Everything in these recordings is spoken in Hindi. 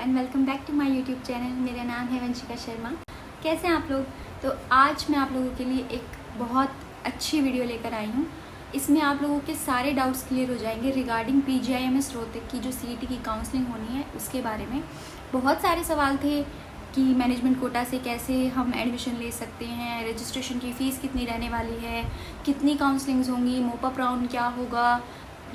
And welcome back to my YouTube channel. मेरा नाम है वंशिका शर्मा। कैसे हैं आप लोग? तो आज मैं आप लोगों के लिए एक बहुत अच्छी वीडियो लेकर आई हूँ। इसमें आप लोगों के सारे डाउट्स क्लियर हो जाएंगे रिगार्डिंग PGIMS रोहतक की जो CET की काउंसलिंग होनी है उसके बारे में। बहुत सारे सवाल थे कि मैनेजमेंट कोटा से कैसे हम एडमिशन ले सकते हैं, रजिस्ट्रेशन की फ़ीस कितनी रहने वाली है, कितनी काउंसलिंग्स होंगी, मोपअप राउंड क्या होगा,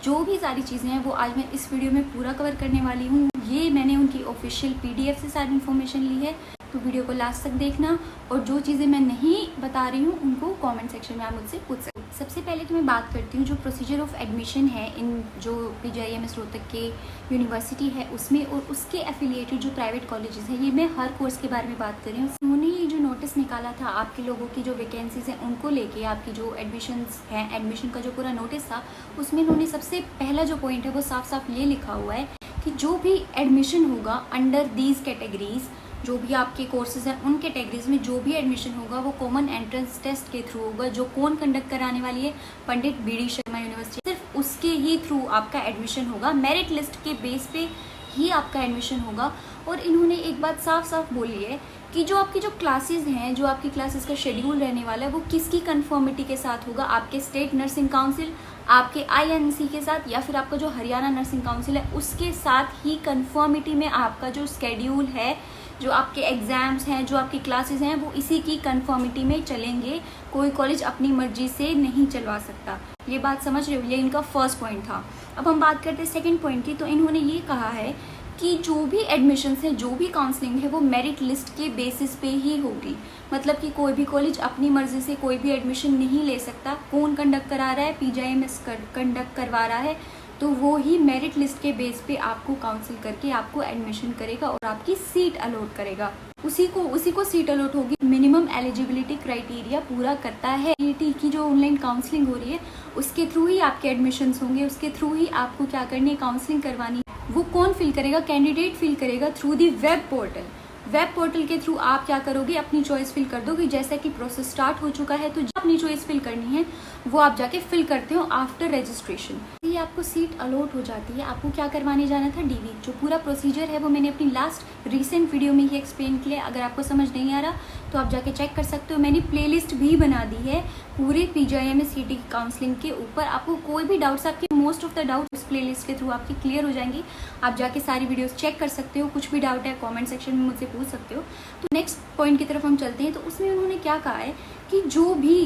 जो भी सारी चीज़ें हैं वो आज मैं इस वीडियो में पूरा कवर करने वाली हूँ। ये मैंने उनकी ऑफिशियल PDF से सारी इन्फॉर्मेशन ली है, तो वीडियो को लास्ट तक देखना। और जो चीज़ें मैं नहीं बता रही हूँ उनको कमेंट सेक्शन में आप मुझसे पूछ सकते हैं। सबसे पहले तो मैं बात करती हूँ जो प्रोसीजर ऑफ एडमिशन है इन जो PGIMS रोहतक के यूनिवर्सिटी है उसमें, और उसके एफिलिएटेड जो प्राइवेट कॉलेजेस हैं। ये मैं हर कोर्स के बारे में बात कर रही हूँ। उन्होंने ये जो नोटिस निकाला था आपके लोगों की जो वैकेंसीज हैं उनको लेके, आपकी जो एडमिशन्स हैं, एडमिशन का जो पूरा नोटिस था उसमें इन्होंने सबसे पहला जो पॉइंट है वो साफ साफ ये लिखा हुआ है कि जो भी एडमिशन होगा अंडर दीज कैटेगरीज, जो भी आपके कोर्सेज हैं उन कैटेगरीज में जो भी एडमिशन होगा वो कॉमन एंट्रेंस टेस्ट के थ्रू होगा, जो कौन कंडक्ट कराने वाली है, पंडित BD शर्मा यूनिवर्सिटी। सिर्फ उसके ही थ्रू आपका एडमिशन होगा, मेरिट लिस्ट के बेस पे ही आपका एडमिशन होगा। और इन्होंने एक बात साफ साफ बोली है कि जो आपकी जो क्लासेस हैं, जो आपकी क्लासेस का शेड्यूल रहने वाला है वो किसकी कंफर्मिटी के साथ होगा, आपके स्टेट नर्सिंग काउंसिल, आपके INC के साथ, या फिर आपका जो हरियाणा नर्सिंग काउंसिल है उसके साथ ही कंफर्मिटी में आपका जो स्केड्यूल है, जो आपके एग्ज़ाम्स हैं, जो आपकी क्लासेस हैं वो इसी की कंफर्मिटी में चलेंगे। कोई कॉलेज अपनी मर्जी से नहीं चलवा सकता। ये बात समझ रहे हो? ये इनका फर्स्ट पॉइंट था। अब हम बात करते हैं सेकंड पॉइंट की। तो इन्होंने ये कहा है कि जो भी एडमिशन्स हैं, जो भी काउंसलिंग है वो मेरिट लिस्ट के बेसिस पे ही होगी। मतलब कि कोई भी कॉलेज अपनी मर्जी से कोई भी एडमिशन नहीं ले सकता। कौन कंडक्ट करा रहा है? PGIMS कंडक्ट करवा रहा है, तो वो ही मेरिट लिस्ट के बेस पे आपको काउंसिल करके आपको एडमिशन करेगा और आपकी सीट अलॉट करेगा। उसी को सीट अलॉट होगी। मिनिमम एलिजिबिलिटी क्राइटेरिया पूरा करता है। CET की जो ऑनलाइन काउंसलिंग हो रही है उसके थ्रू ही आपके एडमिशन्स होंगे, उसके थ्रू ही आपको क्या करनी है, काउंसलिंग करवानी है। वो कौन फिल करेगा? कैंडिडेट फिल करेगा through the web portal. Web portal के थ्रू आप क्या करोगे, अपनी चॉइस फिल कर दोगे। जैसा कि प्रोसेस स्टार्ट हो चुका है तो जो अपनी चॉइस फिल करनी है वो आप जाके फिल करते हो आफ्टर रजिस्ट्रेशन। ये आपको सीट अलॉट हो जाती है। आपको क्या करवाने जाना था? DV। जो पूरा प्रोसीजर है वो मैंने अपनी लास्ट रिसेंट वीडियो में ही एक्सप्लेन किया। अगर आपको समझ नहीं आ रहा तो आप जाके चेक कर सकते हो। मैंने प्लेलिस्ट भी बना दी है पूरे PGIMS CET की काउंसलिंग के ऊपर। आपको कोई भी डाउट्स, आपके मोस्ट ऑफ द डाउट उस प्लेलिस्ट के थ्रू आपकी क्लियर हो जाएंगी। आप जाके सारी वीडियोस चेक कर सकते हो। कुछ भी डाउट है कमेंट सेक्शन में मुझसे पूछ सकते हो। तो नेक्स्ट पॉइंट की तरफ हम चलते हैं। तो उसमें उन्होंने क्या कहा है कि जो भी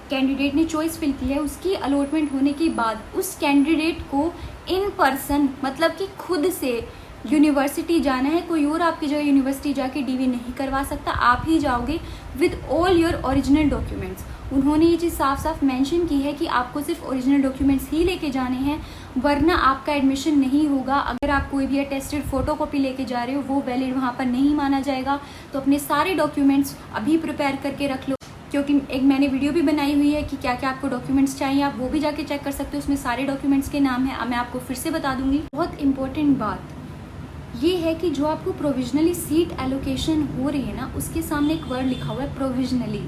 कैंडिडेट ने चॉइस फिल की है उसकी अलॉटमेंट होने के बाद उस कैंडिडेट को इन पर्सन, मतलब कि खुद से यूनिवर्सिटी जाना है। कोई और आपकी जगह यूनिवर्सिटी जाके DV नहीं करवा सकता। आप ही जाओगे with all your original documents. उन्होंने ये चीज़ साफ साफ मेंशन की है कि आपको सिर्फ ओरिजिनल डॉक्यूमेंट्स ही लेके जाने हैं, वरना आपका एडमिशन नहीं होगा। अगर आप कोई भी अटेस्टेड फोटो कॉपी लेके जा रहे हो वो वैलिड वहाँ पर नहीं माना जाएगा। तो अपने सारे डॉक्यूमेंट्स अभी प्रिपेयर करके रख लो, क्योंकि एक मैंने वीडियो भी बनाई हुई है कि क्या क्या आपको डॉक्यूमेंट्स चाहिए। आप वो भी जाके चेक कर सकते हो। उसमें सारे डॉक्यूमेंट्स के नाम है, मैं आपको फिर से बता दूंगी। बहुत इंपॉर्टेंट बात ये है कि जो आपको प्रोविजनली सीट एलोकेशन हो रही है ना, उसके सामने एक वर्ड लिखा हुआ है प्रोविजनली।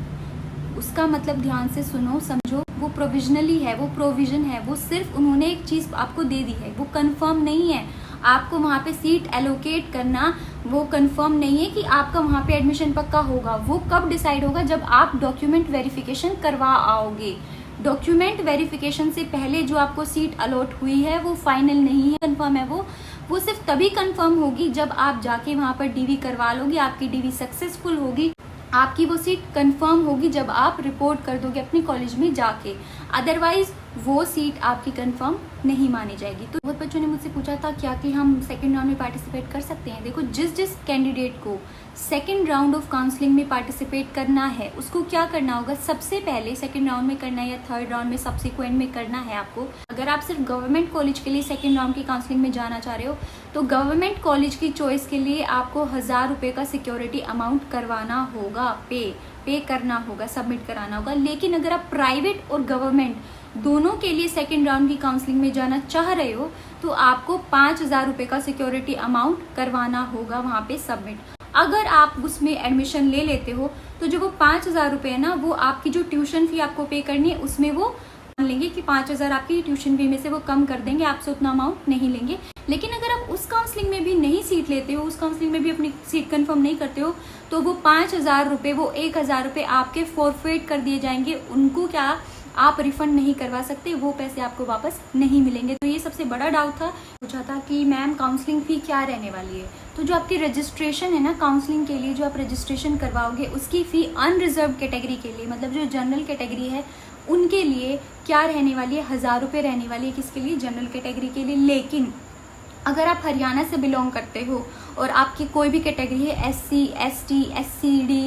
उसका मतलब ध्यान से सुनो, समझो। वो प्रोविजनली है, वो प्रोविजन है। वो सिर्फ उन्होंने एक चीज़ आपको दे दी है, वो कंफर्म नहीं है। आपको वहाँ पे सीट एलोकेट करना वो कंफर्म नहीं है कि आपका वहाँ पे एडमिशन पक्का होगा। वो कब डिसाइड होगा? जब आप डॉक्यूमेंट वेरिफिकेशन करवा आओगे। डॉक्यूमेंट वेरिफिकेशन से पहले जो आपको सीट अलॉट हुई है वो फाइनल नहीं है, कंफर्म है। वो सिर्फ तभी कंफर्म होगी जब आप जाके वहाँ पर DV करवा लोगे, आपकी DV सक्सेसफुल होगी, आपकी वो सीट कंफर्म होगी जब आप रिपोर्ट कर दोगे अपने कॉलेज में जाके। अदरवाइज वो सीट आपकी कंफर्म नहीं मानी जाएगी। तो बहुत बच्चों ने मुझसे पूछा था क्या कि हम सेकंड राउंड में पार्टिसिपेट कर सकते हैं। देखो, जिस कैंडिडेट को सेकंड राउंड ऑफ काउंसलिंग में पार्टिसिपेट करना है उसको क्या करना होगा, सबसे पहले सेकंड राउंड में करना है या थर्ड राउंड में सब्सिक्वेंट में करना है आपको। अगर आप सिर्फ गवर्नमेंट कॉलेज के लिए सेकंड राउंड की काउंसलिंग में जाना चाह रहे हो तो गवर्नमेंट कॉलेज की चॉइस के लिए आपको 1000 रुपये का सिक्योरिटी अमाउंट करवाना होगा, पे करना होगा, सबमिट कराना होगा। लेकिन अगर आप प्राइवेट और गवर्नमेंट दोनों के लिए सेकंड राउंड की काउंसलिंग में जाना चाह रहे हो तो आपको 5000 रुपये का सिक्योरिटी अमाउंट करवाना होगा वहाँ पे सबमिट। अगर आप उसमें एडमिशन ले लेते हो तो जो वो 5000 रुपये है ना, वो आपकी जो ट्यूशन फी आपको पे करनी है उसमें वो मान लेंगे कि 5000 आपकी ट्यूशन फी में से वो कम कर देंगे, आपसे उतना अमाउंट नहीं लेंगे। लेकिन अगर आप उस काउंसलिंग में भी नहीं सीट लेते हो, उस काउंसलिंग में भी अपनी सीट कंफर्म नहीं करते हो, तो वो 5,000 रुपये, वो 1,000 रुपये आपके फॉरफेट कर दिए जाएंगे। उनको क्या आप रिफंड नहीं करवा सकते, वो पैसे आपको वापस नहीं मिलेंगे। तो ये सबसे बड़ा डाउट था। पूछा था कि मैम काउंसलिंग फ़ी क्या रहने वाली है। तो जो आपकी रजिस्ट्रेशन है ना काउंसलिंग के लिए, जो आप रजिस्ट्रेशन करवाओगे, उसकी फ़ी अनरिजर्व कैटेगरी के लिए, मतलब जो जनरल कैटेगरी है उनके लिए क्या रहने वाली है, 1,000 रुपये रहने वाली है। किसके लिए? जनरल कैटेगरी के लिए। लेकिन अगर आप हरियाणा से बिलोंग करते हो और आपकी कोई भी कैटेगरी है, SC, ST, SCD,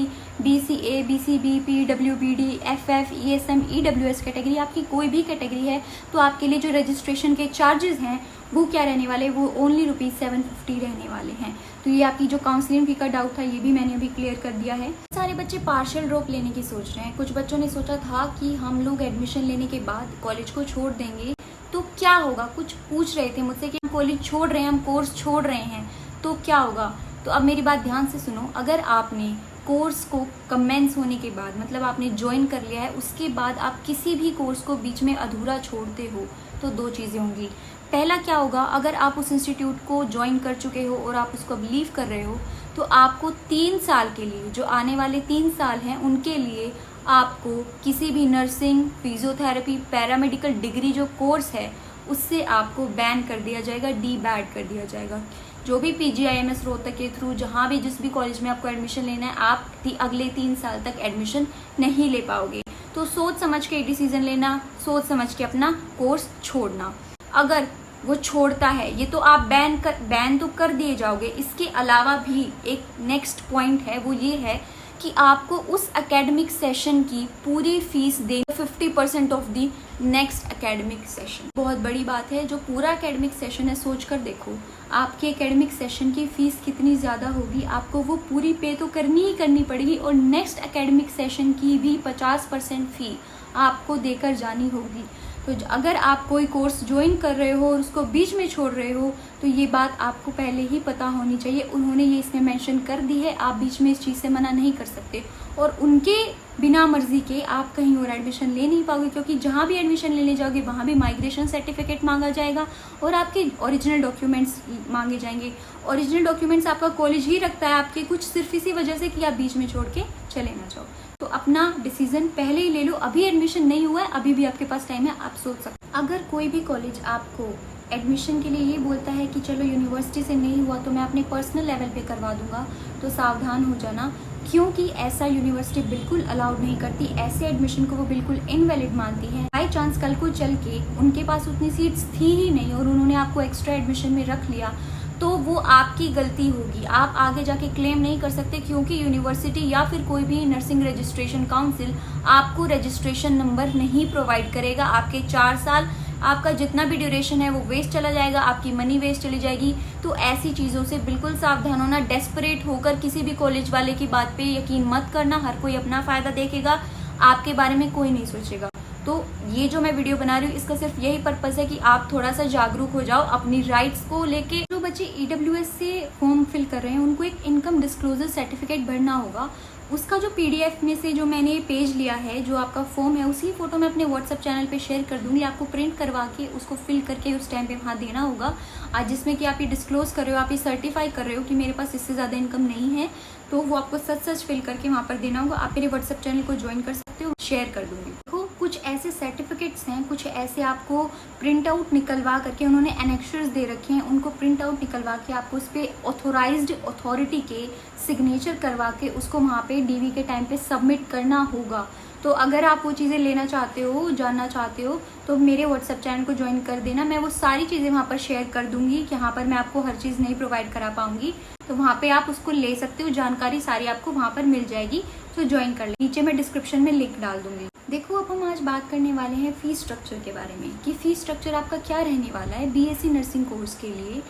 BCA, BCB, PWBD, FF, ESM, EWS category, आपकी कोई भी कैटेगरी है, तो आपके लिए जो रजिस्ट्रेशन के चार्जेस हैं वो क्या रहने वाले, वो ओनली ₹750 रहने वाले हैं। तो ये आपकी जो काउंसलिंग फी का डाउट था, ये भी मैंने अभी क्लियर कर दिया है। सारे बच्चे पार्शियल ड्रॉप लेने की सोच रहे हैं। कुछ बच्चों ने सोचा था कि हम लोग एडमिशन लेने के बाद कॉलेज को छोड़ देंगे तो क्या होगा, कुछ पूछ रहे थे मुझसे कि हम कॉलेज छोड़ रहे हैं, हम कोर्स छोड़ रहे हैं तो क्या होगा। तो अब मेरी बात ध्यान से सुनो। अगर आपने कोर्स को कमेंस होने के बाद, मतलब आपने ज्वाइन कर लिया है, उसके बाद आप किसी भी कोर्स को बीच में अधूरा छोड़ते हो तो दो चीज़ें होंगी। पहला क्या होगा, अगर आप उस इंस्टीट्यूट को ज्वाइन कर चुके हो और आप उसको बिलीव कर रहे हो, तो आपको 3 साल के लिए, जो आने वाले 3 साल हैं उनके लिए आपको किसी भी नर्सिंग, फिजियोथेरेपी, पैरामेडिकल डिग्री जो कोर्स है उससे आपको बैन कर दिया जाएगा, डीबैड कर दिया जाएगा। जो भी PGIMS रोहतक के थ्रू जहाँ भी जिस भी कॉलेज में आपको एडमिशन लेना है, आप अगले 3 साल तक एडमिशन नहीं ले पाओगे। तो सोच समझ के डिसीजन लेना, सोच समझ के अपना कोर्स छोड़ना। अगर वो छोड़ता है, ये तो आप बैन तो कर दिए जाओगे। इसके अलावा भी एक नेक्स्ट पॉइंट है, वो ये है कि आपको उस एकेडमिक सेशन की पूरी फीस देनी, 50% of the next academic session. बहुत बड़ी बात है। जो पूरा एकेडमिक सेशन है, सोच कर देखो आपके एकेडमिक सेशन की फीस कितनी ज़्यादा होगी। आपको वो पूरी पे तो करनी ही करनी पड़ेगी और नेक्स्ट एकेडमिक सेशन की भी 50% फ़ी आपको देकर जानी होगी। तो अगर आप कोई कोर्स ज्वाइन कर रहे हो और उसको बीच में छोड़ रहे हो, तो ये बात आपको पहले ही पता होनी चाहिए। उन्होंने ये इसमें मेंशन कर दी है, आप बीच में इस चीज़ से मना नहीं कर सकते। और उनके बिना मर्जी के आप कहीं और एडमिशन ले नहीं पाओगे, क्योंकि जहाँ भी एडमिशन लेने जाओगे वहाँ भी माइग्रेशन सर्टिफिकेट मांगा जाएगा और आपके ओरिजिनल डॉक्यूमेंट्स मांगे जाएंगे। ओरिजिनल डॉक्यूमेंट्स आपका कॉलेज ही रखता है आपके, कुछ सिर्फ इसी वजह से कि आप बीच में छोड़ के चले ना जाओ। तो अपना डिसीजन पहले ही ले लो। अभी एडमिशन नहीं हुआ है, अभी भी आपके पास टाइम है, आप सोच सकते। अगर कोई भी कॉलेज आपको एडमिशन के लिए ये बोलता है कि चलो यूनिवर्सिटी से नहीं हुआ तो मैं अपने पर्सनल लेवल पे करवा दूंगा, तो सावधान हो जाना, क्योंकि ऐसा यूनिवर्सिटी बिल्कुल अलाउड नहीं करती। ऐसे एडमिशन को वो बिल्कुल इनवैलिड मानती है। बाई चांस कल को चल के उनके पास उतनी सीट्स थी ही नहीं और उन्होंने आपको एक्स्ट्रा एडमिशन में रख लिया, तो वो आपकी गलती होगी। आप आगे जाके क्लेम नहीं कर सकते, क्योंकि यूनिवर्सिटी या फिर कोई भी नर्सिंग रजिस्ट्रेशन काउंसिल आपको रजिस्ट्रेशन नंबर नहीं प्रोवाइड करेगा। आपके 4 साल, आपका जितना भी ड्यूरेशन है वो वेस्ट चला जाएगा, आपकी मनी वेस्ट चली जाएगी। तो ऐसी चीज़ों से बिल्कुल सावधान होना। डेस्परेट होकर किसी भी कॉलेज वाले की बात पे यकीन मत करना। हर कोई अपना फ़ायदा देखेगा, आपके बारे में कोई नहीं सोचेगा। तो ये जो मैं वीडियो बना रही हूँ, इसका सिर्फ यही पर्पस है कि आप थोड़ा सा जागरूक हो जाओ अपनी राइट्स को लेके। जो बच्चे EWS से फॉर्म फिल कर रहे हैं उनको एक इनकम डिस्क्लोजर सर्टिफिकेट भरना होगा। उसका जो PDF में से जो मैंने पेज लिया है, जो आपका फॉर्म है, उसी फोटो मैं अपने WhatsApp चैनल पे शेयर कर दूंगी। आपको प्रिंट करवा के उसको फिल करके उस टाइम पे वहाँ देना होगा, आज जिसमें कि आप ये डिस्क्लोज कर रहे हो, आप ये सर्टिफाई कर रहे हो कि मेरे पास इससे ज़्यादा इनकम नहीं है। तो वो आपको सच फिल करके वहाँ पर देना होगा। आप मेरे WhatsApp चैनल को ज्वाइन कर सकते हो, शेयर कर दूंगी। देखो कुछ ऐसे सर्टिफिकेट्स हैं, कुछ ऐसे आपको प्रिंट आउट निकलवा करके उन्होंने एनेक्शर्स दे रखे हैं, उनको प्रिंट आउट निकलवा के आपको उस पर ऑथोराइज्ड अथॉरिटी के सिग्नेचर करवा के उसको वहाँ पे DV के टाइम पे सबमिट करना होगा। तो अगर आप वो चीज़ें लेना चाहते हो, जानना चाहते हो, तो मेरे WhatsApp चैनल को ज्वाइन कर देना। मैं वो सारी चीज़ें वहाँ पर शेयर कर दूंगी कि यहाँ पर मैं आपको हर चीज़ नहीं प्रोवाइड करा पाऊंगी, तो वहाँ पे आप उसको ले सकते हो। जानकारी सारी आपको वहाँ पर मिल जाएगी, तो ज्वाइन कर ले। नीचे मैं डिस्क्रिप्शन में लिंक डाल दूंगी। देखो अब हम आज बात करने वाले हैं फीस स्ट्रक्चर के बारे में, कि फीस स्ट्रक्चर आपका क्या रहने वाला है BSc नर्सिंग कोर्स के लिए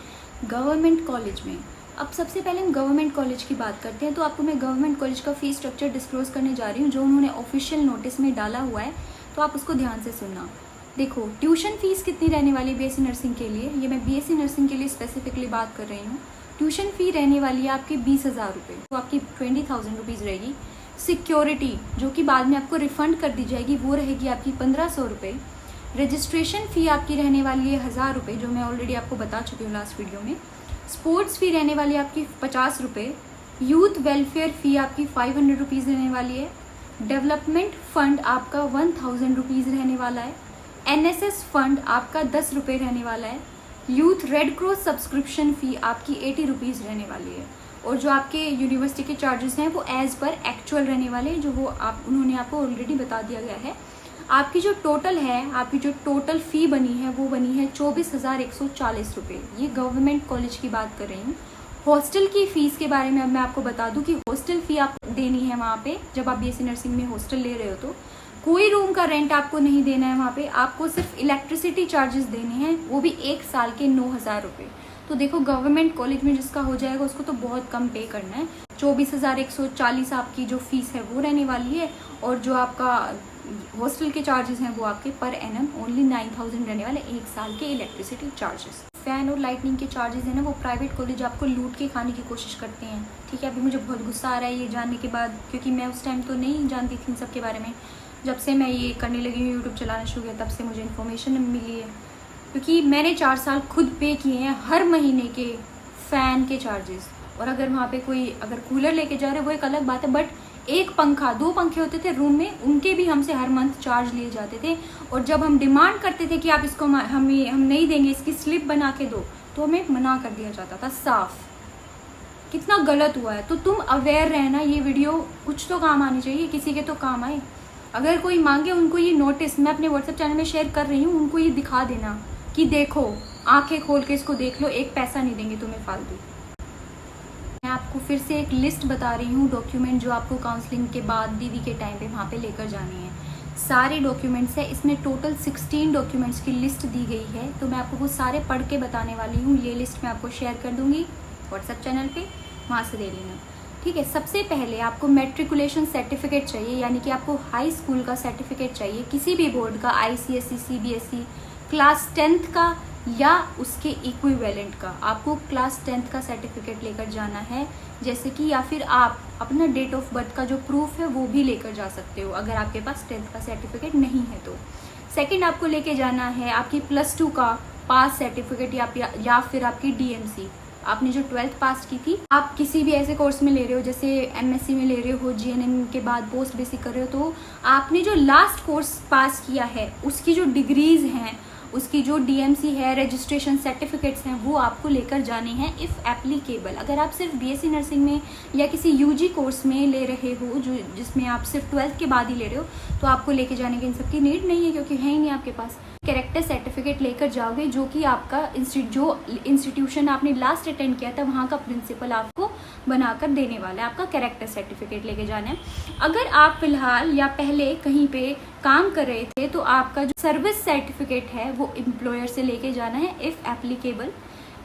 गवर्नमेंट कॉलेज में। अब सबसे पहले हम गवर्नमेंट कॉलेज की बात करते हैं। तो आपको मैं गवर्नमेंट कॉलेज का फीस स्ट्रक्चर डिस्क्लोज करने जा रही हूँ, जो उन्होंने ऑफिशियल नोटिस में डाला हुआ है, तो आप उसको ध्यान से सुनना। देखो ट्यूशन फीस कितनी रहने वाली है BSc नर्सिंग के लिए, ये मैं BSc नर्सिंग के लिए स्पेसिफिकली बात कर रही हूँ। ट्यूशन फ़ी रहने वाली है आपकी 20,000 रुपये, तो आपकी 20,000 रुपीज़ रहेगी। सिक्योरिटी जो कि बाद में आपको रिफ़ंड कर दी जाएगी, वो रहेगी आपकी 1,500 रुपये। रजिस्ट्रेशन फ़ी आपकी रहने वाली है 1000 रुपये, जो मैं ऑलरेडी आपको बता चुकी हूँ लास्ट वीडियो में। स्पोर्ट्स फ़ी रहने वाली है आपकी 50 रुपये। यूथ वेलफेयर फ़ी आपकी 500 रुपीज़ रहने वाली है। डेवलपमेंट फ़ंड आपका 1000 रुपीज़ रहने वाला है। NSS फंड आपका 10 रुपये रहने वाला है। यूथ रेड क्रॉस सब्सक्रिप्शन फ़ी आपकी 80 रुपीज़ रहने वाली है। और जो आपके यूनिवर्सिटी के चार्जेस हैं वो एज़ पर एक्चुअल रहने वाले हैं, जो वो उन्होंने आपको ऑलरेडी बता दिया गया है। आपकी जो टोटल है, आपकी जो टोटल फ़ी बनी है वो बनी है 24,140 रुपये। ये गवर्नमेंट कॉलेज की बात कर रही हूँ। हॉस्टल की फ़ीस के बारे में अब मैं आपको बता दूं कि हॉस्टल फ़ी आप देनी है वहाँ पे, जब आप BSc नर्सिंग में हॉस्टल ले रहे हो तो कोई रूम का रेंट आपको नहीं देना है वहाँ पे। आपको सिर्फ इलेक्ट्रिसिटी चार्जेस देने हैं, वो भी 1 साल के 9,000 रुपये। तो देखो गवर्नमेंट कॉलेज में जिसका हो जाएगा उसको तो बहुत कम पे करना है। 24,140 आपकी जो फीस है वो रहने वाली है, और जो आपका हॉस्टल के चार्जेस हैं वो आपके पर एनम ओनली 9,000 रहने वाले, 1 साल के इलेक्ट्रिसिटी चार्जेस। फैन और लाइटनिंग के चार्जेस हैं ना, वो प्राइवेट कॉलेज आपको लूट के खाने की कोशिश करते हैं। ठीक है, अभी मुझे बहुत गुस्सा आ रहा है ये जानने के बाद, क्योंकि मैं उस टाइम तो नहीं जानती थी इन सब के बारे में। जब से मैं ये करने लगी हूँ, यूट्यूब चलाना शुरू किया, तब से मुझे इन्फॉर्मेशन मिली है। क्योंकि मैंने 4 साल खुद पे किए हैं हर महीने के फ़ैन के चार्जेस। और अगर वहाँ पे कोई अगर कूलर लेके जा रहे हैं वो एक अलग बात है, बट एक पंखा 2 पंखे होते थे रूम में, उनके भी हमसे हर मंथ चार्ज लिए जाते थे। और जब हम डिमांड करते थे कि आप इसको हम नहीं देंगे, इसकी स्लिप बना के दो, तो हमें मना कर दिया जाता था साफ। कितना गलत हुआ है। तो तुम अवेयर रहना, ये वीडियो कुछ तो काम आनी चाहिए, किसी के तो काम आए। अगर कोई मांगे उनको ये नोटिस मैं अपने व्हाट्सएप चैनल में शेयर कर रही हूँ, उनको ये दिखा देना कि देखो, आंखें खोल के इसको देख लो, 1 पैसा नहीं देंगे तुम्हें फालतू। मैं आपको फिर से एक लिस्ट बता रही हूँ डॉक्यूमेंट जो आपको काउंसलिंग के बाद दीदी के टाइम पे वहाँ पे लेकर जानी है। सारे डॉक्यूमेंट्स है, इसमें टोटल 16 डॉक्यूमेंट्स की लिस्ट दी गई है। तो मैं आपको वो सारे पढ़ के बताने वाली हूँ। ये लिस्ट मैं आपको शेयर कर दूँगी व्हाट्सएप चैनल पर, वहाँ से दे लेना। ठीक है, सबसे पहले आपको मैट्रिकुलेशन सर्टिफिकेट चाहिए, यानी कि आपको हाई स्कूल का सर्टिफिकेट चाहिए, किसी भी बोर्ड का, ICSE, CBSE, क्लास 10th का या उसके इक्विवेलेंट का। आपको क्लास 10th का सर्टिफिकेट लेकर जाना है, जैसे कि, या फिर आप अपना डेट ऑफ बर्थ का जो प्रूफ है वो भी लेकर जा सकते हो, अगर आपके पास 10th का सर्टिफिकेट नहीं है तो। सेकंड आपको लेके जाना है आपकी +2 का पास सर्टिफिकेट, या फिर आपकी DMC, आपने जो 12th पास की थी। आप किसी भी ऐसे कोर्स में ले रहे हो, जैसे MSc में ले रहे हो, GNM के बाद पोस्ट बेसिक कर रहे हो, तो आपने जो लास्ट कोर्स पास किया है उसकी जो डिग्रीज हैं, उसकी जो DMC है, रजिस्ट्रेशन सर्टिफिकेट्स हैं, वो आपको लेकर जाने हैं इफ़ एप्लीकेबल। अगर आप सिर्फ BSc नर्सिंग में या किसी UG कोर्स में ले रहे हो, जो जिसमें आप सिर्फ 12th के बाद ही ले रहे हो, तो आपको लेके जाने की इन सब की नीड नहीं है, क्योंकि है ही नहीं आपके पास। कैरेक्टर सर्टिफिकेट लेकर जाओगे, जो कि आपका जो इंस्टीट्यूशन आपने लास्ट अटेंड किया था वहाँ का प्रिंसिपल आपको बनाकर देने वाला है। आपका कैरेक्टर सर्टिफिकेट लेके जाना है। अगर आप फिलहाल या पहले कहीं पे काम कर रहे थे, तो आपका जो सर्विस सर्टिफिकेट है वो एम्प्लॉयर से लेके जाना है इफ़ एप्लीकेबल।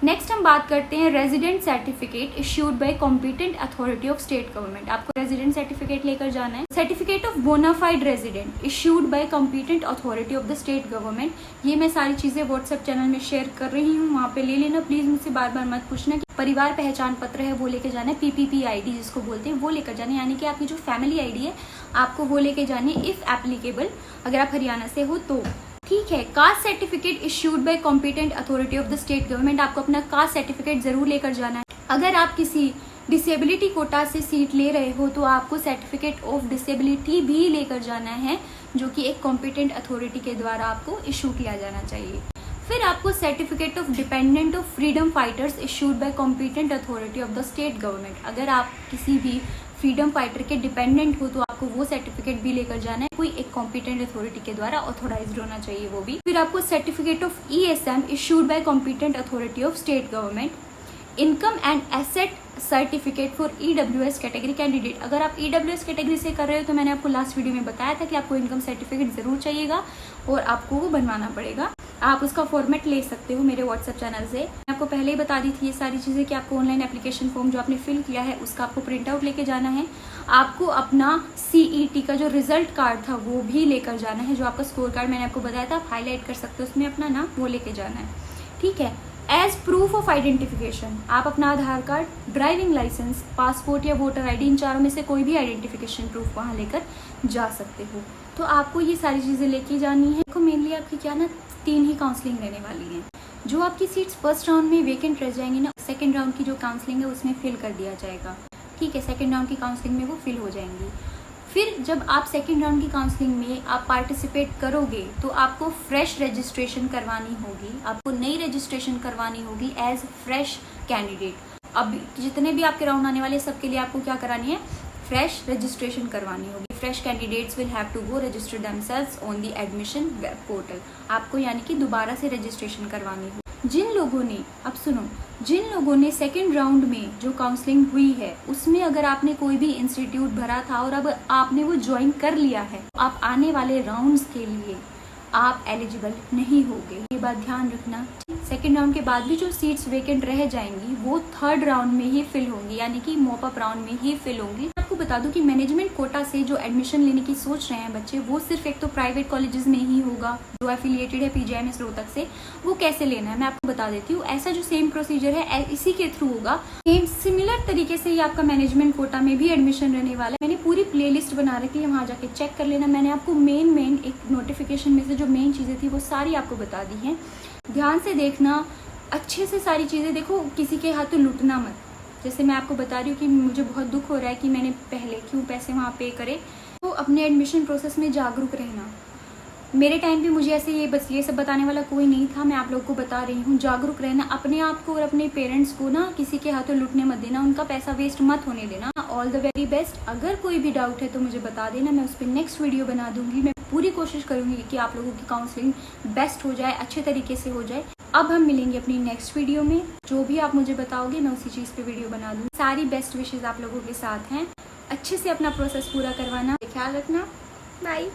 नेक्स्ट हम बात करते हैं resident certificate issued by competent authority of state government. आपको रेजिडेंट सर्टिफिकेट लेकर जाना है। Certificate of bona fide resident issued by competent authority of the state government. ये मैं सारी चीज़ें व्हाट्सएप चैनल में शेयर कर रही हूँ, वहाँ पे ले लेना। प्लीज़ मुझसे बार बार मत पूछना कि परिवार पहचान पत्र है वो लेकर जाना है, PPP ID जिसको बोलते हैं वो लेकर जाना है, यानी कि आपकी जो फैमिली ID है आपको वो लेके जानी है इफ़ एप्लीकेबल, अगर आप हरियाणा से हो तो। ठीक है, caste certificate issued by competent authority of the state government. आपको अपना कास्ट सर्टिफिकेट जरूर लेकर जाना है। अगर आप किसी डिसेबिलिटी कोटा से सीट ले रहे हो, तो आपको सर्टिफिकेट ऑफ डिसेबिलिटी भी लेकर जाना है, जो कि एक कॉम्पिटेंट अथॉरिटी के द्वारा आपको इशू किया जाना चाहिए। फिर आपको certificate of dependent of freedom fighters issued by competent authority of the state government. अगर आप किसी भी फ्रीडम फाइटर के डिपेंडेंट हो, तो आपको वो सर्टिफिकेट भी लेकर जाना है, कोई एक कॉम्पिटेंट अथॉरिटी के द्वारा ऑथोराइज्ड होना चाहिए वो भी। फिर आपको certificate of ESM issued by competent authority of state government. Income and asset certificate for EWS category candidate. अगर आप EWS कैटेगरी से कर रहे हो, तो मैंने आपको लास्ट वीडियो में बताया था कि आपको इनकम सर्टिफिकेट जरूर चाहिएगा और आपको वो बनवाना पड़ेगा। आप उसका फॉर्मेट ले सकते हो मेरे व्हाट्सएप चैनल से। मैं आपको पहले ही बता दी थी ये सारी चीज़ें कि आपको ऑनलाइन एप्लीकेशन फॉर्म जो आपने फिल किया है उसका आपको प्रिंट आउट लेके जाना है। आपको अपना CET का जो रिजल्ट कार्ड था वो भी लेकर जाना है, जो आपका स्कोर कार्ड मैंने आपको बताया था, आप हाईलाइट कर सकते हो उसमें अपना नाम, वो लेके जाना है। ठीक है, एज प्रूफ ऑफ आइडेंटिफिकेशन आप अपना आधार कार्ड, ड्राइविंग लाइसेंस, पासपोर्ट या वोटर आईडी, इन चारों में से कोई भी आइडेंटिफिकेशन प्रूफ वहाँ लेकर जा सकते हो। तो आपको ये सारी चीज़ें लेके जानी है। देखो मेनली आपकी क्या ना 3 ही काउंसलिंग रहने वाली है। जो आपकी सीट्स फर्स्ट राउंड में वेकेंट रह जाएंगी ना, सेकेंड राउंड की जो काउंसलिंग है उसमें फिल कर दिया जाएगा। ठीक है, सेकेंड राउंड की काउंसलिंग में वो फिल हो जाएंगी। फिर जब आप सेकेंड राउंड की काउंसलिंग में आप पार्टिसिपेट करोगे तो आपको फ्रेश रजिस्ट्रेशन करवानी होगी, आपको नई रजिस्ट्रेशन करवानी होगी एज फ्रेश कैंडिडेट। अब जितने भी आपके राउंड आने वाले सबके लिए आपको क्या करानी है, फ्रेश रजिस्ट्रेशन करवानी होगी। Fresh candidates will have to go register themselves on the admission web portal. आपको यानी कि दोबारा से रजिस्ट्रेशन करवानी होगी। जिन लोगों ने, अब सुनो, जिन लोगों ने सेकेंड राउंड में जो काउंसलिंग हुई है उसमें अगर आपने कोई भी इंस्टीट्यूट भरा था और अब आपने वो ज्वाइन कर लिया है, आप आने वाले राउंड्स के लिए आप एलिजिबल नहीं होगे। ये बात ध्यान रखना। सेकेंड राउंड के बाद भी जो सीट्स वेकेंट रह जाएंगी वो थर्ड राउंड में ही फिल होंगी, यानी कि मॉप अप राउंड में ही फिल होंगी। आपको बता दूं कि मैनेजमेंट कोटा से जो एडमिशन लेने की सोच रहे हैं बच्चे, वो सिर्फ एक तो प्राइवेट कॉलेजेस में ही होगा जो एफिलिएटेड है पीजीआईएमएस रोहतक से। वो कैसे लेना है मैं आपको बता देती हूँ। ऐसा जो सेम प्रोसीजर है इसी के थ्रू होगा। सेम सिमिलर तरीके से ही आपका मैनेजमेंट कोटा में भी एडमिशन रहने वाला है। मैंने पूरी प्ले लिस्ट बना रखी है, वहाँ जाके चेक कर लेना। मैंने आपको मेन एक नोटिफिकेशन में से जो मेन चीज़ें थी वो सारी आपको बता दी हैं। ध्यान से देखना, अच्छे से सारी चीज़ें देखो, किसी के हाथों लूटना मत। जैसे मैं आपको बता रही हूँ कि मुझे बहुत दुख हो रहा है कि मैंने पहले क्यों पैसे वहाँ पे करे। तो अपने एडमिशन प्रोसेस में जागरूक रहना। मेरे टाइम पे मुझे ऐसे ये सब बताने वाला कोई नहीं था। मैं आप लोगों को बता रही हूँ, जागरूक रहना। अपने आप को और अपने पेरेंट्स को ना किसी के हाथों लूटने मत देना, उनका पैसा वेस्ट मत होने देना। All the very best. अगर कोई भी डाउट है तो मुझे बता देना, मैं उस पर नेक्स्ट वीडियो बना दूंगी। मैं पूरी कोशिश करूंगी कि आप लोगों की काउंसलिंग बेस्ट हो जाए, अच्छे तरीके से हो जाए। अब हम मिलेंगे अपनी नेक्स्ट वीडियो में। जो भी आप मुझे बताओगे मैं उसी चीज़ पे वीडियो बना दूँगी। सारी बेस्ट विशेज़ आप लोगों के साथ हैं। अच्छे से अपना प्रोसेस पूरा करवाना, ख्याल रखना। बाय।